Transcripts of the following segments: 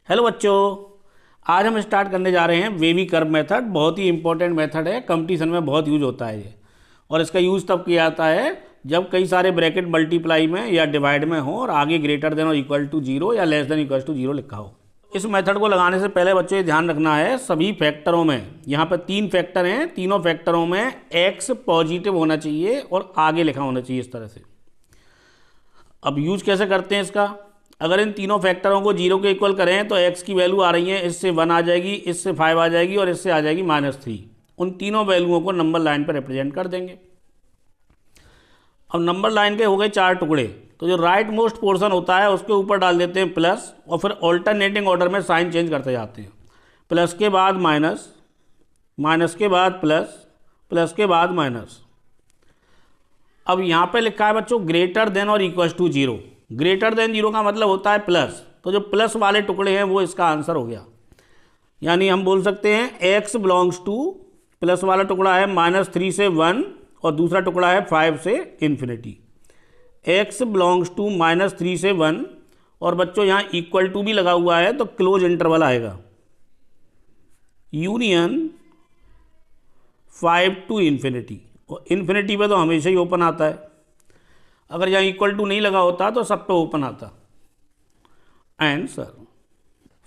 Hello बच्चों, आज हम स्टार्ट करने जा रहे हैं वेवी कर्व मेथड। बहुत ही इंपॉर्टेंट मेथड है, कंपटीशन में बहुत यूज होता है ये। और इसका यूज़ तब किया जाता है जब कई सारे ब्रैकेट मल्टीप्लाई में या डिवाइड में हो और आगे ग्रेटर देन और इक्वल टू जीरो या less than equal to zero लिखा हो। इस मेथड को लगाने से पहले बच्चों ये ध्यान रखना है, सभी फैक्टरों में, यहाँ पर 3 फैक्टर हैं, तीनों फैक्टरों में एक्स पॉजिटिव होना चाहिए और आगे लिखा होना चाहिए इस तरह से। अब यूज कैसे करते हैं इसका? अगर इन तीनों फैक्टरों को जीरो के इक्वल करें तो x की वैल्यू आ रही है, इससे 1 आ जाएगी, इससे 5 आ जाएगी और इससे आ जाएगी -3। उन तीनों वैल्यूओं को नंबर लाइन पर रिप्रेजेंट कर देंगे। अब नंबर लाइन के हो गए 4 टुकड़े, तो जो राइट मोस्ट पोर्शन होता है उसके ऊपर डाल देते हैं प्लस और फिर ऑल्टरनेटिंग ऑर्डर में साइन चेंज करते जाते हैं। प्लस के बाद माइनस, माइनस के बाद प्लस, प्लस के बाद माइनस। अब यहाँ पे लिखा है बच्चों ग्रेटर देन और equal to zero. Greater than zero का मतलब होता है प्लस, तो जो प्लस वाले टुकड़े हैं वो इसका आंसर हो गया। यानी हम बोल सकते हैं x बिलोंग्स टू, प्लस वाला टुकड़ा है -3 से 1 और दूसरा टुकड़ा है 5 से इन्फिनिटी। x बिलोंग्स टू -3 से 1 और बच्चों यहाँ इक्वल टू भी लगा हुआ है तो क्लोज इंटरवल आएगा, यूनियन 5 टू इन्फिनिटी। और इन्फिनिटी पे तो हमेशा ही ओपन आता है, अगर यहाँ इक्वल टू नहीं लगा होता तो सब पे ओपन आता। आंसर।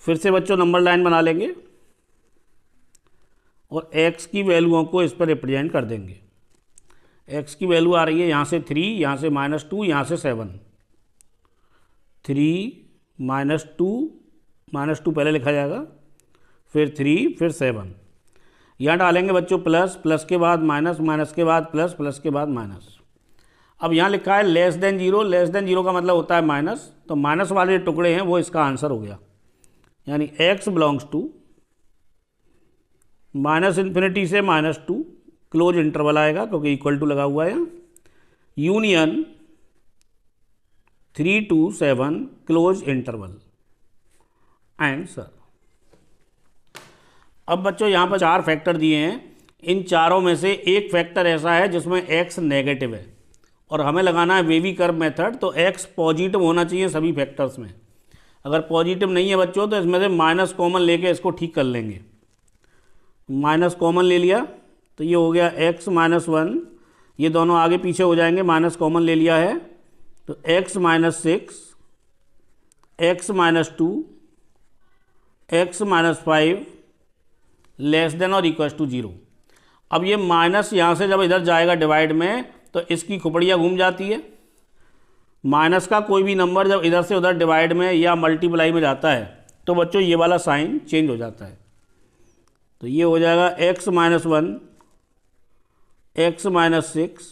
फिर से बच्चों नंबर लाइन बना लेंगे और x की वैल्यूओं को इस पर रिप्रेजेंट कर देंगे। x की वैल्यू आ रही है यहाँ से 3, यहाँ से -2, यहाँ से 7। 3 -2 पहले लिखा जाएगा, फिर 3, फिर 7। यहाँ डालेंगे बच्चों प्लस, प्लस के बाद माइनस, माइनस के बाद प्लस, प्लस के बाद माइनस। अब यहाँ लिखा है less than zero, less than zero का मतलब होता है माइनस, तो माइनस वाले टुकड़े हैं वो इसका आंसर हो गया। यानी x बिलोंग्स टू -∞ से -2, क्लोज इंटरवल आएगा क्योंकि इक्वल टू लगा हुआ है, union 3 to 7, close interval. Answer. अब बच्चों यहाँ पर 4 फैक्टर दिए हैं, इन चारों में से एक फैक्टर ऐसा है जिसमें x नेगेटिव है और हमें लगाना है वेवी कर्व मेथड, तो x पॉजिटिव होना चाहिए सभी फैक्टर्स में। अगर पॉजिटिव नहीं है बच्चों तो इसमें से माइनस कॉमन लेके इसको ठीक कर लेंगे। माइनस कॉमन ले लिया तो ये हो गया x -1, ये दोनों आगे पीछे हो जाएंगे, माइनस कॉमन ले लिया है तो x -6, x -2, x -5 less than और इक्वल टू जीरो। अब ये माइनस यहाँ से जब इधर जाएगा डिवाइड में तो इसकी खुपड़ियाँ घूम जाती है। माइनस का कोई भी नंबर जब इधर से उधर डिवाइड में या मल्टीप्लाई में जाता है तो बच्चों ये वाला साइन चेंज हो जाता है। तो ये हो जाएगा x -1, x -6,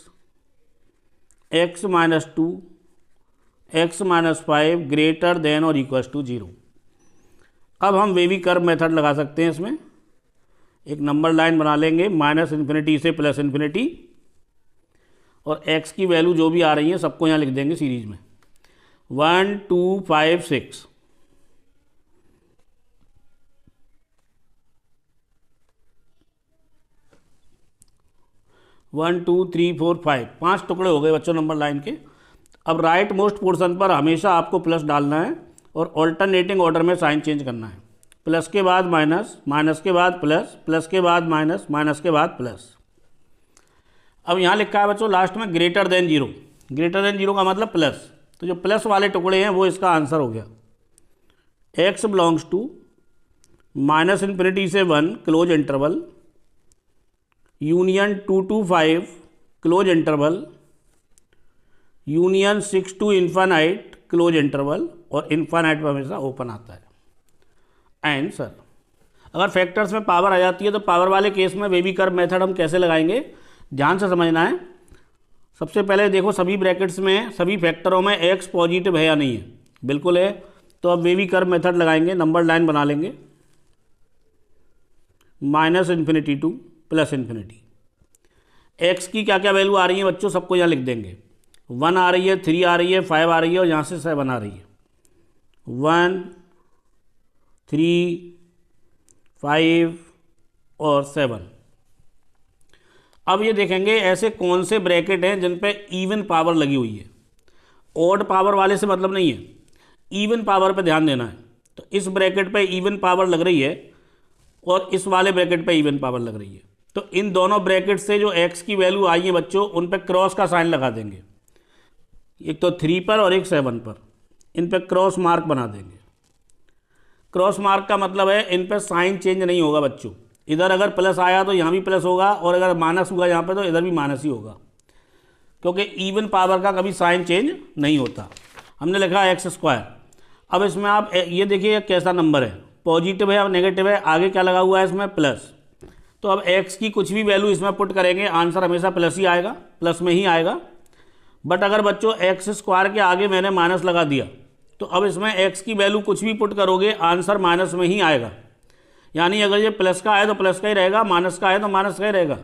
x -2, x -5 greater than और इक्वल टू जीरो। अब हम वेवी कर्व मेथड लगा सकते हैं। इसमें एक नंबर लाइन बना लेंगे -∞ से +∞, और x की वैल्यू जो भी आ रही है सबको यहाँ लिख देंगे सीरीज में, 1 2 5 6। वन टू थ्री फोर 5 टुकड़े हो गए बच्चों नंबर लाइन के। अब राइट मोस्ट पोर्शन पर हमेशा आपको प्लस डालना है और ऑल्टरनेटिंग ऑर्डर में साइन चेंज करना है। प्लस के बाद माइनस, माइनस के बाद प्लस, प्लस के बाद माइनस, माइनस के बाद प्लस। अब यहाँ लिखा है बच्चों लास्ट में greater than zero. Greater than zero का मतलब प्लस, तो जो प्लस वाले टुकड़े हैं वो इसका आंसर हो गया। x बिलोंग्स टू -∞ से 1, close interval, union 2 to 5, closed interval, union 6 to infinite, close interval, और इन्फानाइट पर हमेशा ओपन आता है। आंसर। अगर फैक्टर्स में पावर आ जाती है तो पावर वाले केस में वेवी कर्व मेथड हम कैसे लगाएंगे, ध्यान से समझना है। सबसे पहले देखो सभी ब्रैकेट्स में, सभी फैक्टरों में x पॉजिटिव है या नहीं है, बिल्कुल है। तो अब वेवी कर्व मेथड लगाएंगे, नंबर लाइन बना लेंगे -∞ टू +∞। x की क्या क्या वैल्यू आ रही है बच्चों सबको यहाँ लिख देंगे। 1 आ रही है, 3 आ रही है, 5 आ रही है और यहाँ से 7 आ रही है। 1 3 5 और 7। अब ये देखेंगे ऐसे कौन से ब्रैकेट हैं जिन पे इवन पावर लगी हुई है। ऑड पावर वाले से मतलब नहीं है, इवन पावर पे ध्यान देना है। तो इस ब्रैकेट पे इवन पावर लग रही है और इस वाले ब्रैकेट पे इवन पावर लग रही है। तो इन दोनों ब्रैकेट से जो x की वैल्यू आई है बच्चों, उन पे क्रॉस का साइन लगा देंगे, एक तो 3 पर और एक 7 पर, इन पे क्रॉस मार्क बना देंगे। क्रॉस मार्क का मतलब है इन पे साइन चेंज नहीं होगा बच्चों, इधर अगर प्लस आया तो यहाँ भी प्लस होगा और अगर माइनस हुआ यहाँ पे तो इधर भी माइनस ही होगा, क्योंकि इवन पावर का कभी साइन चेंज नहीं होता। हमने लिखा x²। अब इसमें आप ये देखिए कैसा नंबर है, पॉजिटिव है और नेगेटिव है, आगे क्या लगा हुआ है इसमें प्लस। तो अब x की कुछ भी वैल्यू इसमें पुट करेंगे आंसर हमेशा प्लस ही आएगा, प्लस में ही आएगा। बट अगर बच्चों x² के आगे मैंने माइनस लगा दिया तो अब इसमें x की वैल्यू कुछ भी पुट करोगे आंसर माइनस में ही आएगा। यानी अगर ये प्लस का है तो प्लस का ही रहेगा, माइनस का है तो माइनस का ही रहेगा।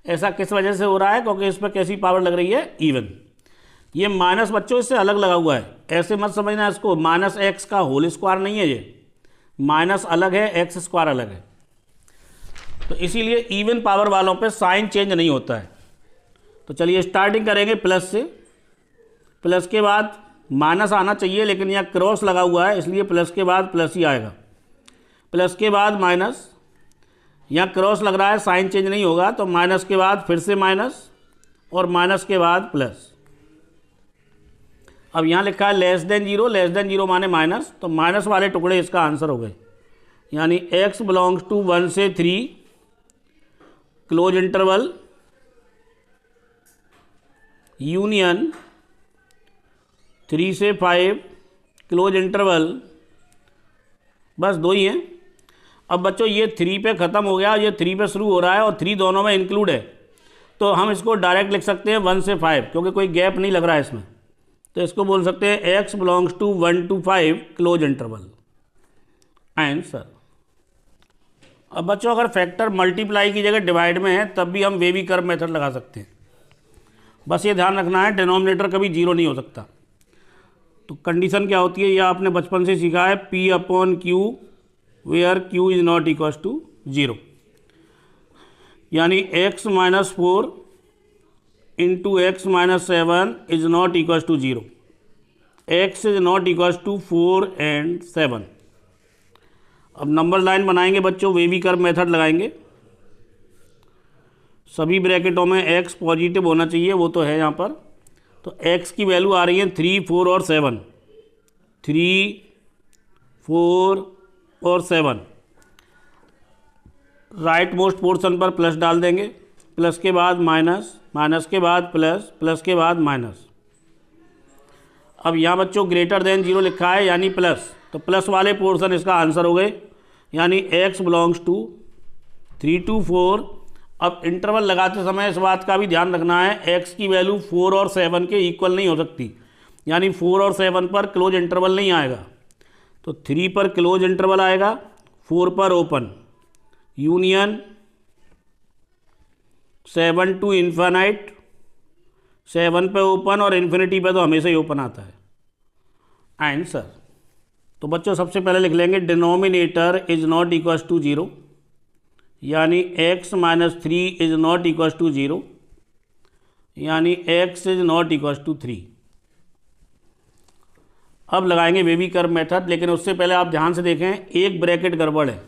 ऐसा किस वजह से हो रहा है? क्योंकि इस पर कैसी पावर लग रही है? इवन। ये माइनस बच्चों इससे अलग लगा हुआ है, ऐसे मत समझना इसको, -x का होल स्क्वायर नहीं है ये, माइनस अलग है, x² अलग है। तो इसीलिए इवन पावर वालों पे साइन चेंज नहीं होता है। तो चलिए स्टार्टिंग करेंगे प्लस से, प्लस के बाद माइनस आना चाहिए लेकिन यहाँ क्रॉस लगा हुआ है इसलिए प्लस के बाद प्लस ही आएगा, प्लस के बाद माइनस, यहाँ क्रॉस लग रहा है साइन चेंज नहीं होगा, तो माइनस के बाद फिर से माइनस और माइनस के बाद प्लस। अब यहाँ लिखा है लेस देन जीरो माने माइनस, तो माइनस वाले टुकड़े इसका आंसर हो गए। यानी x बिलोंग्स टू 1 से 3 क्लोज इंटरवल यूनियन 3 से 5 क्लोज इंटरवल, बस दो ही हैं। अब बच्चों ये 3 पे ख़त्म हो गया, ये 3 पे शुरू हो रहा है और 3 दोनों में इंक्लूड है, तो हम इसको डायरेक्ट लिख सकते हैं 1 से 5, क्योंकि कोई गैप नहीं लग रहा है इसमें। तो इसको बोल सकते हैं x belongs to 1 to 5 closed interval answer. अब बच्चों अगर फैक्टर मल्टीप्लाई की जगह डिवाइड में है तब भी हम वेवी कर्व मेथड लगा सकते हैं, बस ये ध्यान रखना है डिनोमिनेटर कभी जीरो नहीं हो सकता। तो कंडीशन क्या होती है ये आपने बचपन से सीखा है, P/Q where Q is not equals to 0, यानी x-4 into x-7 is not equals to 0, x is not equals to 4 and 7। अब नंबर लाइन बनाएंगे बच्चों, वेवी कर्व मेथड लगाएंगे, सभी ब्रैकेटों में x पॉजिटिव होना चाहिए, वो तो है यहाँ पर। तो x की वैल्यू आ रही है 3, 4 और 7, 3, 4 और 7। राइट मोस्ट पोर्शन पर प्लस डाल देंगे, प्लस के बाद माइनस, माइनस के बाद प्लस, प्लस के बाद माइनस। अब यहाँ बच्चों ग्रेटर देन 0 लिखा है यानी प्लस, तो प्लस वाले पोर्शन इसका आंसर हो गए, यानी x बिलोंग्स टू 3 to 4। अब इंटरवल लगाते समय इस बात का भी ध्यान रखना है, x की वैल्यू 4 और 7 के इक्वल नहीं हो सकती, यानी 4 और 7 पर क्लोज इंटरवल नहीं आएगा। तो 3 पर क्लोज इंटरवल आएगा, 4 पर ओपन, यूनियन 7 to इन्फिनाइट, 7 पे ओपन और इन्फिनिटी पे तो हमेशा ही ओपन आता है आंसर। तो बच्चों सबसे पहले लिख लेंगे denominator is not equals to 0, यानी x-3 is not equals to 0, यानी x is not equals to 3। अब लगाएंगे वेवी कर्व मेथड, लेकिन उससे पहले आप ध्यान से देखें, एक ब्रैकेट गड़बड़ है,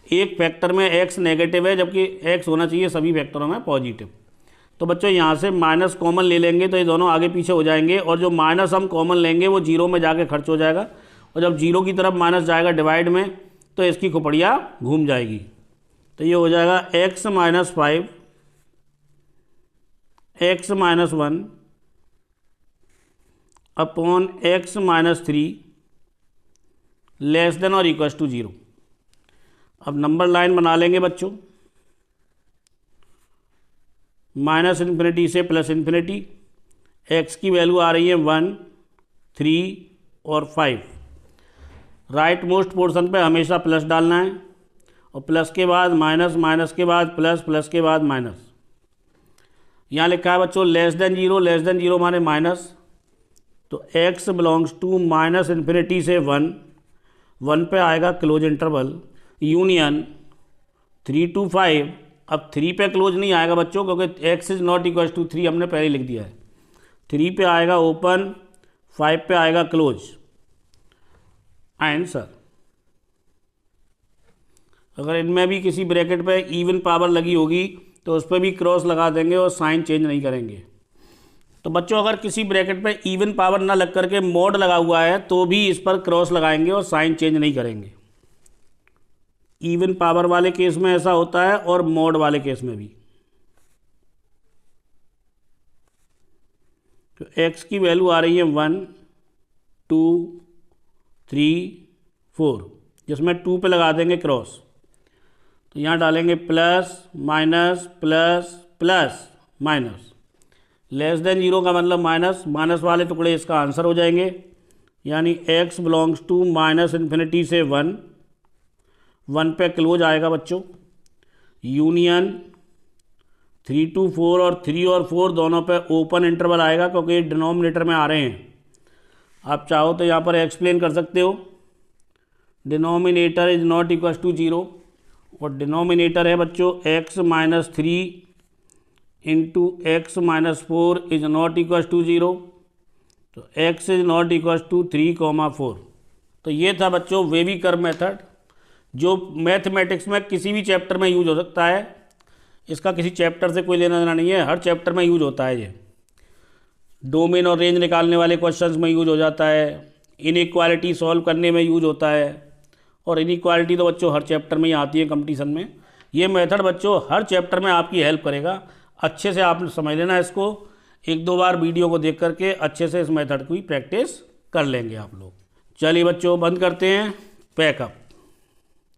एक फैक्टर में x नेगेटिव है जबकि x होना चाहिए सभी फैक्टरों में पॉजिटिव। तो बच्चों यहाँ से माइनस कॉमन ले लेंगे तो ये दोनों आगे पीछे हो जाएंगे, और जो माइनस हम कॉमन लेंगे वो 0 में जाके खर्च हो जाएगा, और जब 0 की तरफ माइनस जाएगा डिवाइड में तो इसकी खुपड़िया घूम जाएगी। तो ये हो जाएगा x-5 x-1 upon x-3 less than और इक्वल्स टू 0। अब नंबर लाइन बना लेंगे बच्चों, माइनस इन्फिनिटी से प्लस इन्फिनिटी, x की वैल्यू आ रही है 1, 3 और 5। राइट मोस्ट पोर्शन पे हमेशा प्लस डालना है, और प्लस के बाद माइनस, माइनस के बाद प्लस, प्लस के बाद माइनस। यहाँ लिखा है बच्चों लेस देन जीरो माने माइनस, तो x belongs to minus infinity से 1, 1 पे आएगा क्लोज इंटरवल यूनियन 3 to 5। अब 3 पे क्लोज नहीं आएगा बच्चों, क्योंकि x is not equals to 3 हमने पहले लिख दिया है। 3 पे आएगा ओपन, 5 पे आएगा क्लोज आंसर। अगर इनमें भी किसी ब्रैकेट पे इवन पावर लगी होगी तो उस पर भी क्रॉस लगा देंगे और साइन चेंज नहीं करेंगे। तो बच्चों अगर किसी ब्रैकेट पे इवन पावर ना लग करके मॉड लगा हुआ है तो भी इस पर क्रॉस लगाएंगे और साइन चेंज नहीं करेंगे। इवन पावर वाले केस में ऐसा होता है और मॉड वाले केस में भी। तो x की वैल्यू आ रही है 1 2 3 4, जिसमें 2 पे लगा देंगे क्रॉस। तो यहाँ डालेंगे plus minus plus plus minus, less than 0 का मतलब माइनस, माइनस वाले टुकड़े इसका आंसर हो जाएंगे। यानी x belongs to minus infinity से 1 पे क्लोज आएगा बच्चों। यूनियन 3 to 4 और 3 और 4 दोनों पे ओपन इंटरवल आएगा क्योंकि ये डिनोमिनेटर में आ रहे हैं। आप चाहो तो यहाँ पर एक्सप्लेन कर सकते हो, denominator is not equal to 0 और डिनोमिनेटर है बच्चों x minus 3 into x minus 4 is not equal to 0। तो x is not equal to 3,4। तो ये था बच्चों वेवी कर्व मेथड, जो मैथमेटिक्स में किसी भी चैप्टर में यूज हो सकता है। इसका किसी चैप्टर से कोई लेना देना नहीं है, हर चैप्टर में यूज होता है। ये डोमेन और रेंज निकालने वाले क्वेश्चंस में यूज हो जाता है, इनइक्वालिटी सॉल्व करने में यूज होता है, और इनइक्वालिटी तो बच्चों हर चैप्टर में ही आती है कंपटीशन में। ये मेथड बच्चों हर चैप्टर में आपकी हेल्प करेगा। अच्छे से आप समझ लेना इसको, 1-2 बार वीडियो को देख करके अच्छे से इस मेथड की प्रैक्टिस कर लेंगे आप लोग। चलिए बच्चों बंद करते हैं, पैकअप।